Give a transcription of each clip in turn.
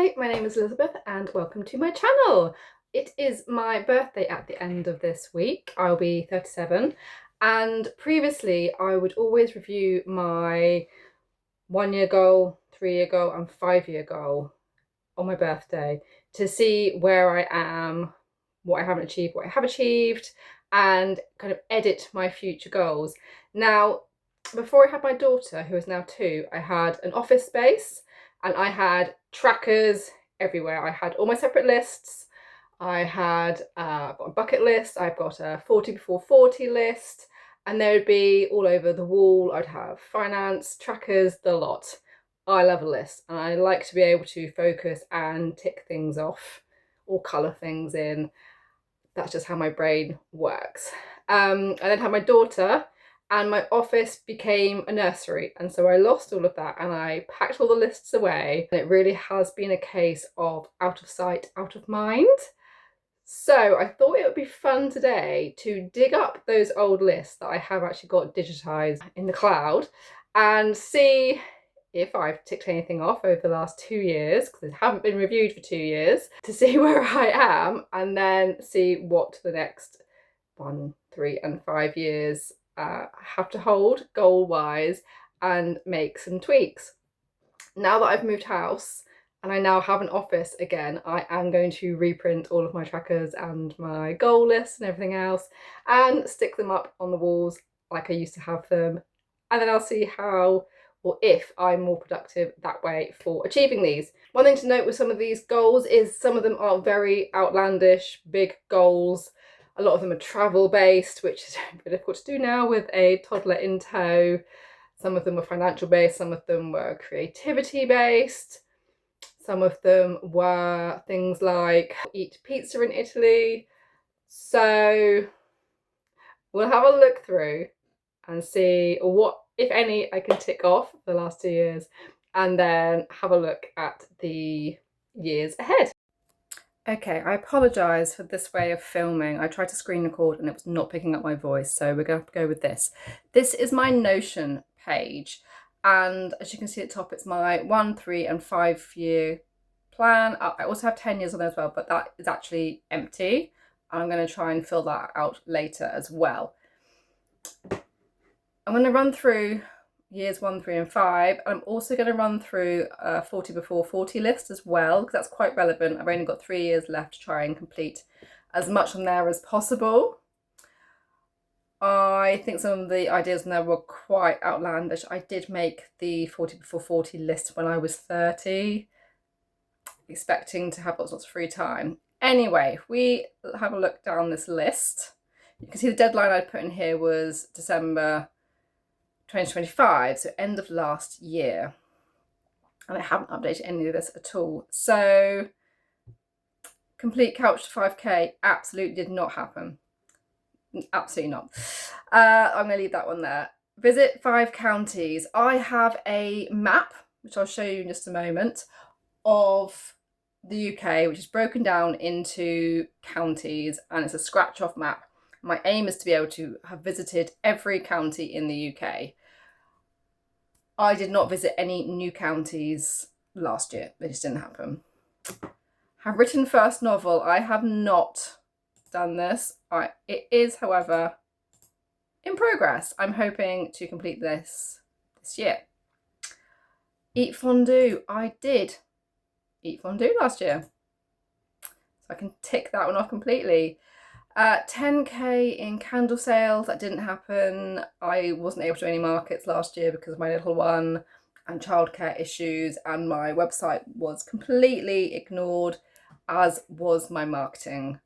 Hi, my name is Elizabeth and welcome to my channel. It is my birthday at the end of this week. I'll be 37, and previously I would always review my 1-year goal, 3-year goal and 5-year goal on my birthday to see where I am, what I haven't achieved, what I have achieved, and kind of edit my future goals. Now, before I had my daughter, who is now 2, I had an office space and I had trackers everywhere. I had all my separate lists. I had got a bucket list. I've got a 40 before 40 list, and they would be all over the wall. I'd have finance, trackers, the lot. I love a list, and I like to be able to focus and tick things off or colour things in. That's just how my brain works. I then had my daughter, and my office became a nursery, and so I lost all of that and I packed all the lists away, and it really has been a case of out of sight, out of mind. So I thought it would be fun today to dig up those old lists that I have actually got digitized in the cloud and see if I've ticked anything off over the last 2 years, because they haven't been reviewed for 2 years, to see where I am, and then see what the next 1, 3 and 5 years have to hold goal-wise, and make some tweaks. Now that I've moved house and I now have an office again, I am going to reprint all of my trackers and my goal lists and everything else and stick them up on the walls like I used to have them, and then I'll see how or if I'm more productive that way for achieving these. One thing to note with some of these goals is some of them are very outlandish, big goals. A lot of them are travel based, which is very difficult to do now with a toddler in tow. Some of them were financial based, some of them were creativity based. Some of them were things like eat pizza in Italy. So we'll have a look through and see what, if any, I can tick off the last 2 years, and then have a look at the years ahead. Okay, I apologise for this way of filming. I tried to screen record and it was not picking up my voice, so we're going to have to go with this. This is my Notion page, and as you can see at the top, it's my 1, 3 and 5 year plan. I also have 10 years on there as well, but that is actually empty. I'm going to try and fill that out later as well. I'm going to run through years 1, 3 and 5. I'm also going to run through a 40 before 40 list as well, because that's quite relevant. I've only got 3 years left to try and complete as much on there as possible. I think some of the ideas in there were quite outlandish. I did make the 40 before 40 list when I was 30, expecting to have lots of free time. Anyway, if we have a look down this list, you can see the deadline I put in here was December 2025, so end of last year, and I haven't updated any of this at all. So complete couch to 5k absolutely did not happen, absolutely not. I'm going to leave that one there. Visit 5 counties. I have a map, which I'll show you in just a moment, of the UK, which is broken down into counties, and it's a scratch off map. My aim is to be able to have visited every county in the UK. I did not visit any new counties last year. It just didn't happen. Have written first novel. I have not done this. It is, however, in progress. I'm hoping to complete this year. Eat fondue. I did eat fondue last year, so I can tick that one off completely. 10k in candle sales, that didn't happen. I wasn't able to do any markets last year because of my little one and childcare issues, and my website was completely ignored, as was my marketing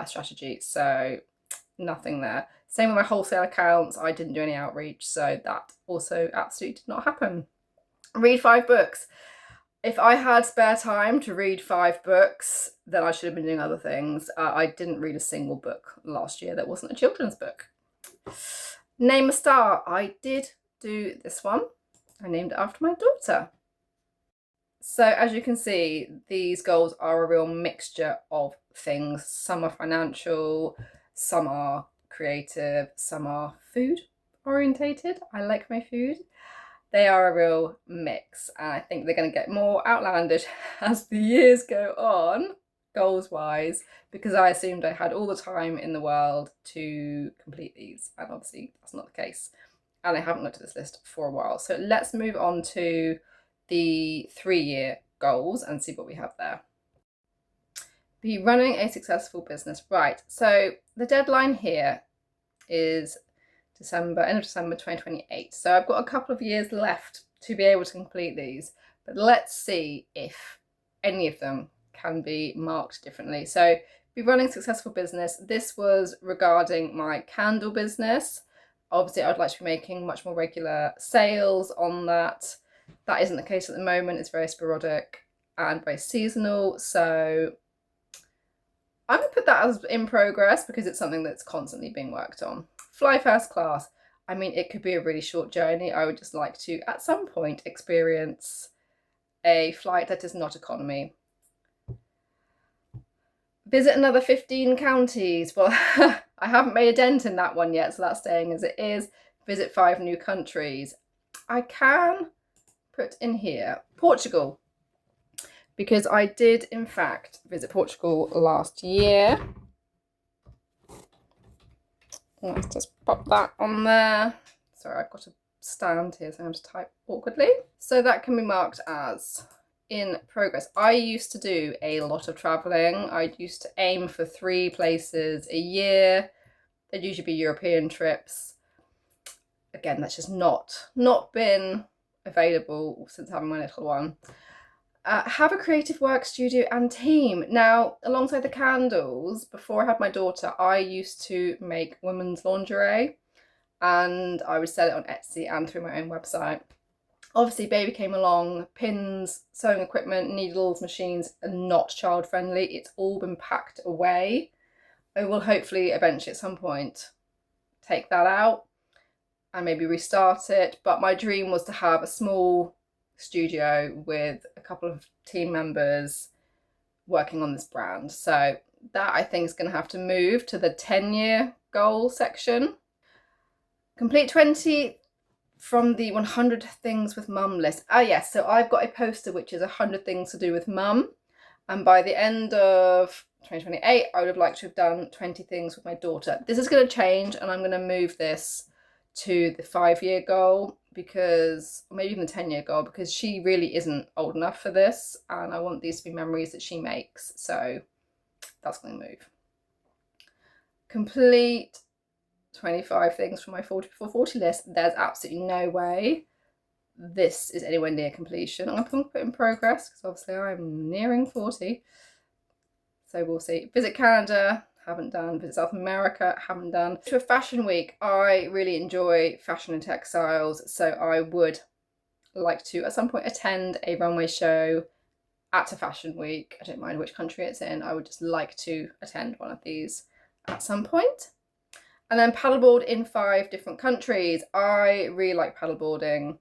strategy, so nothing there. Same with my wholesale accounts, I didn't do any outreach, so that also absolutely did not happen. Read 5 books. If I had spare time to read 5 books, then I should have been doing other things. I didn't read a single book last year that wasn't a children's book. Name a star. I did do this one. I named it after my daughter. So as you can see, these goals are a real mixture of things. Some are financial, some are creative, some are food orientated. I like my food. they are a real mix, and I think they're going to get more outlandish as the years go on, goals wise, because I assumed I had all the time in the world to complete these, and obviously that's not the case, and I haven't looked at this list for a while. So let's move on to the 3-year goals and see what we have there. Be running a successful business. Right, so the deadline here is end of December 2028. So I've got a couple of years left to be able to complete these, but let's see if any of them can be marked differently. So be running a successful business. This was regarding my candle business. Obviously, I'd like to be making much more regular sales on that. That isn't the case at the moment. It's very sporadic and very seasonal. So I'm going to put that as in progress because it's something that's constantly being worked on. Fly first class. I mean, it could be a really short journey. I would just like to, at some point, experience a flight that is not economy. Visit another 15 counties. Well, I haven't made a dent in that one yet, so that's staying as it is. Visit 5 new countries. I can put in here Portugal, because I did, in fact, visit Portugal last year. Let's just pop that on there. Sorry, I've got a stand here, so I'm going to type awkwardly. So that can be marked as in progress. I used to do a lot of travelling. I used to aim for 3 places a year. They'd usually be European trips. Again, that's just not been available since having my little one. Have a creative work studio and team. Now, alongside the candles, before I had my daughter, I used to make women's lingerie, and I would sell it on Etsy and through my own website. Obviously, baby came along, pins, sewing equipment, needles, machines are not child friendly. It's all been packed away. I will hopefully eventually at some point take that out and maybe restart it. But my dream was to have a small studio with a couple of team members working on this brand. So that, I think, is going to have to move to the 10-year goal section. Complete 20 from the 100 things with mum list. Yes, so I've got a poster which is 100 things to do with mum, and by the end of 2028 I would have liked to have done 20 things with my daughter. This is going to change, and I'm going to move this to the 5-year goal, because, or maybe even the 10-year goal, because she really isn't old enough for this, and I want these to be memories that she makes. So that's going to move. Complete 25 things from my 40 before 40 list. There's absolutely no way this is anywhere near completion. I'm going to put in progress because obviously I'm nearing 40. So we'll see. Visit Canada, haven't done. Visit South America, haven't done. To a fashion week, I really enjoy fashion and textiles, so I would like to at some point attend a runway show at a fashion week. I don't mind which country it's in. I would just like to attend one of these at some point. And then paddleboard in 5 different countries. I really like paddleboarding.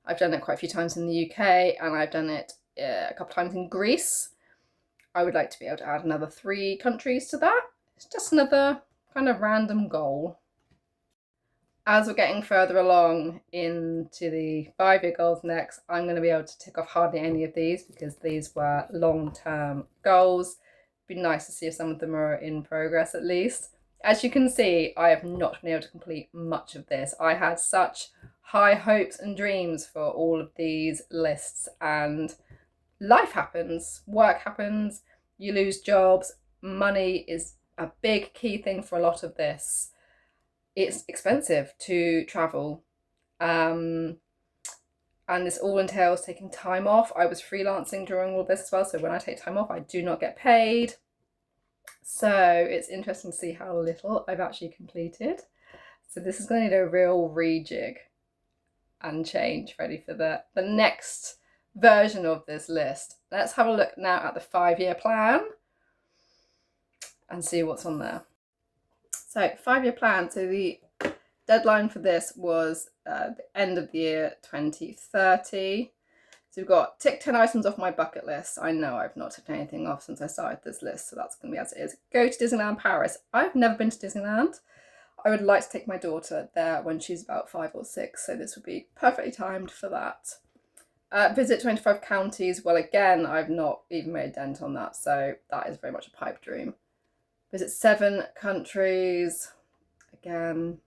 I've done it quite a few times in the UK, and I've done it a couple of times in Greece. I would like to be able to add another 3 countries to that. It's just another kind of random goal. As we're getting further along into the 5-year goals next, I'm going to be able to tick off hardly any of these because these were long-term goals. It'd be nice to see if some of them are in progress at least. As you can see, I have not been able to complete much of this. I had such high hopes and dreams for all of these lists, and life happens, work happens, you lose jobs, money is a big key thing for a lot of this. It's expensive to travel, and this all entails taking time off. I was freelancing during all this as well, so when I take time off I do not get paid. So it's interesting to see how little I've actually completed. So this is going to need a real rejig and change ready for the next version of this list. Let's have a look now at the 5-year plan and see what's on there. So 5-year plan. So the deadline for this was the end of the year 2030. So we've got tick 10 items off my bucket list. I know I've not ticked anything off since I started this list, so that's going to be as it is. Go to Disneyland Paris. I've never been to Disneyland. I would like to take my daughter there when she's about 5 or 6, so this would be perfectly timed for that. Visit 25 counties. Well, again, I've not even made a dent on that, so that is very much a pipe dream. Visit 7 countries. Again,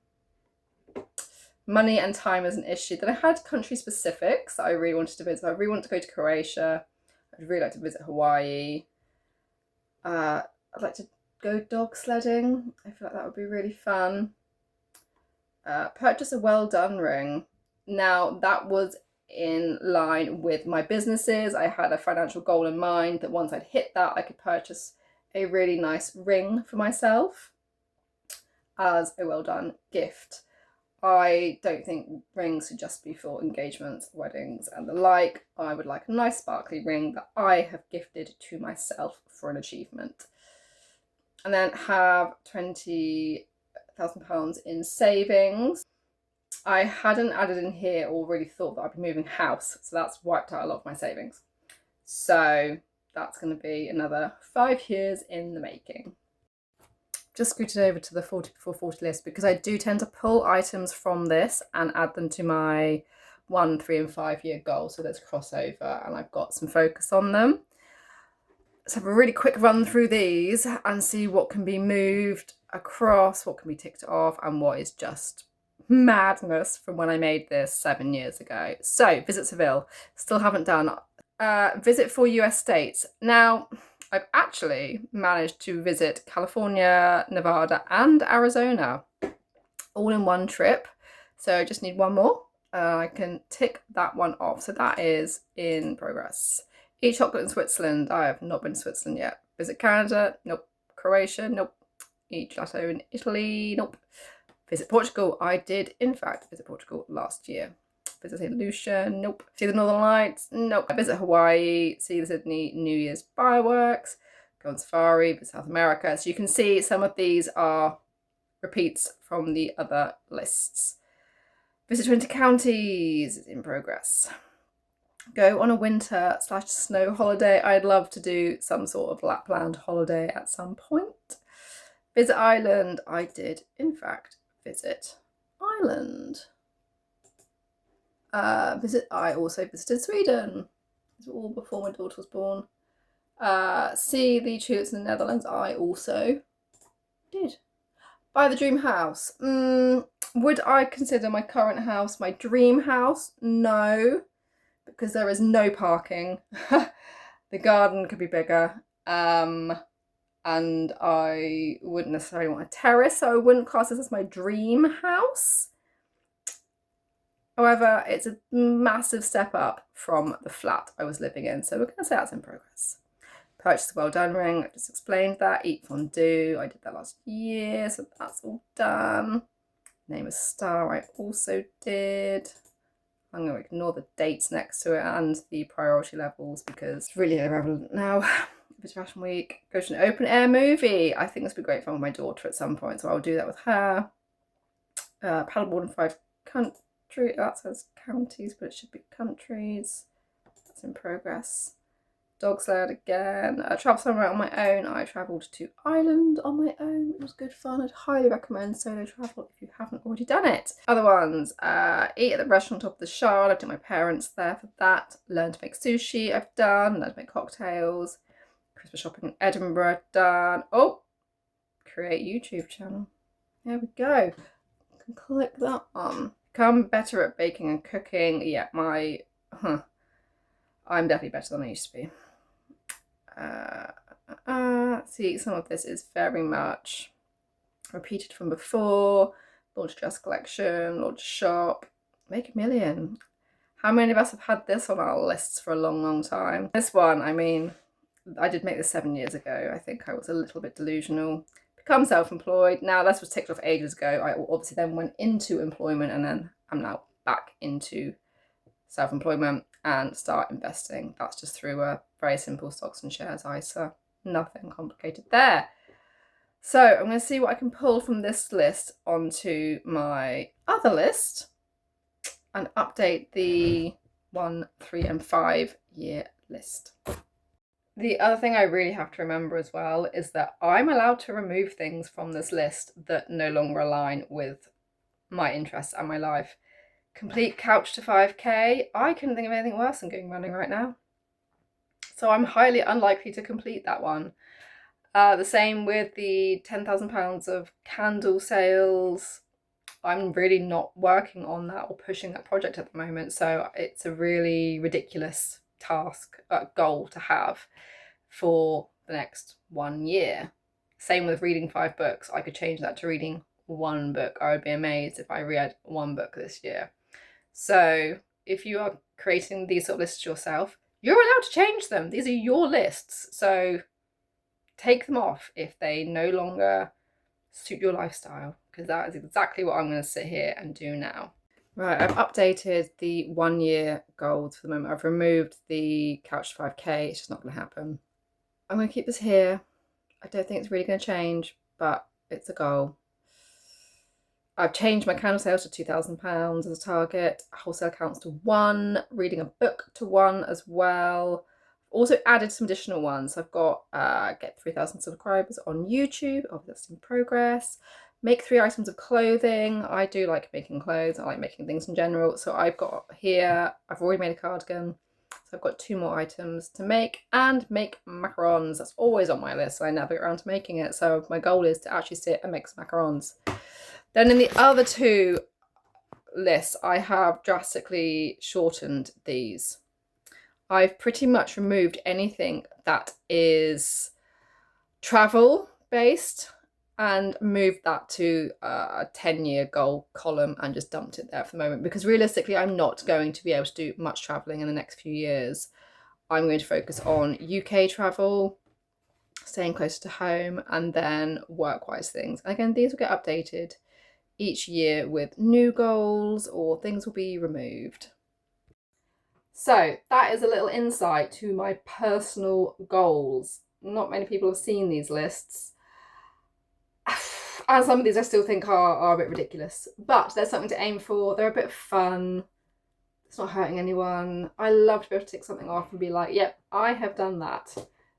money and time is an issue. Then I had country specifics that I really wanted to visit. I really want to go to Croatia. I'd really like to visit Hawaii. I'd like to go dog sledding. I feel like that would be really fun. Purchase a well done ring. Now, that was in line with my businesses. I had a financial goal in mind that once I'd hit that, I could purchase a really nice ring for myself as a well done gift. I don't think rings should just be for engagements, weddings and the like. I would like a nice sparkly ring that I have gifted to myself for an achievement. And then have £20,000 in savings. I hadn't added in here or really thought that I'd be moving house, so that's wiped out a lot of my savings. So that's going to be another 5 years in the making. Just scooted over to the 40 before 40 list because I do tend to pull items from this and add them to my 1, 3 and 5 year goal. So there's crossover and I've got some focus on them. Let's have a really quick run through these and see what can be moved across, what can be ticked off, and what is just madness from when I made this 7 years ago. So visit Seville, still haven't done. Visit 4 US states. Now, I've actually managed to visit California, Nevada and Arizona all in one trip. So I just need one more. I can tick that one off. So that is in progress. Eat chocolate in Switzerland. I have not been to Switzerland yet. Visit Canada. Nope. Croatia. Nope. Eat gelato in Italy. Nope. Visit Portugal. I did, in fact, visit Portugal last year. Visit St. Lucia. Nope. See the Northern Lights. Nope. Visit Hawaii. See the Sydney New Year's fireworks. Go on safari. Visit South America. So you can see some of these are repeats from the other lists. Visit 20 counties is in progress. Go on a winter/snow holiday. I'd love to do some sort of Lapland holiday at some point. Visit Ireland. I did, in fact, visit Ireland. I also visited Sweden. These were all before my daughter was born. See the tulips in the Netherlands. I also did. Buy the dream house. Would I consider my current house my dream house? No, because there is no parking. The garden could be bigger. And I wouldn't necessarily want a terrace, so I wouldn't class this as my dream house. However, it's a massive step up from the flat I was living in, so we're going to say that's in progress. Purchase a well done ring, I just explained that. Eat fondue, I did that last year, so that's all done. Name a star, I also did. I'm going to ignore the dates next to it and the priority levels because it's really irrelevant now. Bit of Fashion Week. Go to an open air movie. I think this would be great fun with my daughter at some point, so I'll do that with her. Paddleboard in 5 countries. That says counties, but it should be countries. That's in progress. Dog sled again. Travel somewhere on my own. I travelled to Ireland on my own. It was good fun. I'd highly recommend solo travel if you haven't already done it. Other ones. Eat at the restaurant on top of the Shard. I took my parents there for that. Learn to make sushi. I've done. Learn to make cocktails. Christmas shopping in Edinburgh. Done. Oh, create YouTube channel. There we go. You can click that on. Become better at baking and cooking. Yeah, I'm definitely better than I used to be. See, some of this is very much repeated from before. Launch a dress collection, launch a shop, make $1 million. How many of us have had this on our lists for a long, long time? This one, I mean, I did make this 7 years ago. I think I was a little bit delusional. Become self-employed. Now, this was ticked off ages ago. I obviously then went into employment and then I'm now back into self-employment and start investing. That's just through a very simple stocks and shares ISA. Nothing complicated there. So I'm going to see what I can pull from this list onto my other list and update the 1, 3 and 5 year list. The other thing I really have to remember as well is that I'm allowed to remove things from this list that no longer align with my interests and my life. Complete couch to 5k. I couldn't think of anything worse than going running right now. So I'm highly unlikely to complete that one. The same with the £10,000 of candle sales. I'm really not working on that or pushing that project at the moment. So it's a really ridiculous task, goal to have for the next 1 year. Same with reading 5 books. I could change that to reading 1 book. I would be amazed if I read 1 book this year. So if you are creating these sort of lists yourself, you're allowed to change them. These are your lists. So take them off if they no longer suit your lifestyle, because that is exactly what I'm going to sit here and do now. Right, I've updated the 1 year goals for the moment. I've removed the couch to 5k. It's just not going to happen. I'm going to keep this here. I don't think it's really going to change, but it's a goal. I've changed my candle sales to £2,000 as a target, wholesale accounts to 1, reading a book to 1 as well. Also added some additional ones. So I've got get 3,000 subscribers on YouTube. Oh, that's in progress. Make 3 items of clothing. I do like making clothes. I like making things in general. So I've got here, I've already made a cardigan. So I've got 2 more items to make, and make macarons. That's always on my list, so I never get around to making it. So my goal is to actually sit and make some macarons. Then in the other 2 lists, I have drastically shortened these. I've pretty much removed anything that is travel based and moved that to a 10-year goal column and just dumped it there for the moment, because realistically I'm not going to be able to do much traveling in the next few years. I'm going to focus on UK travel, staying closer to home, and then work-wise things. And again, these will get updated each year with new goals, or things will be removed. So that is a little insight to my personal goals. Not many people have seen these lists. And some of these I still think are a bit ridiculous, but there's something to aim for. They're a bit fun. It's not hurting anyone. I love to be able to tick something off and be like, yep, I have done that.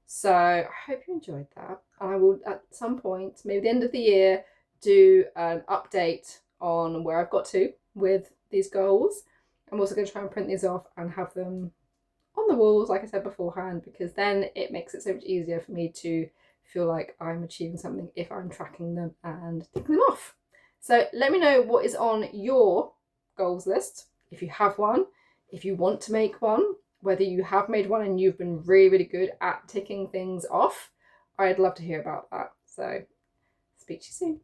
So I hope you enjoyed that. And I will at some point, maybe the end of the year, do an update on where I've got to with these goals. I'm also going to try and print these off and have them on the walls, like I said beforehand, because then it makes it so much easier for me to feel like I'm achieving something if I'm tracking them and ticking them off. So let me know what is on your goals list, if you have one, if you want to make one, whether you have made one and you've been really, really good at ticking things off. I'd love to hear about that. So speak to you soon.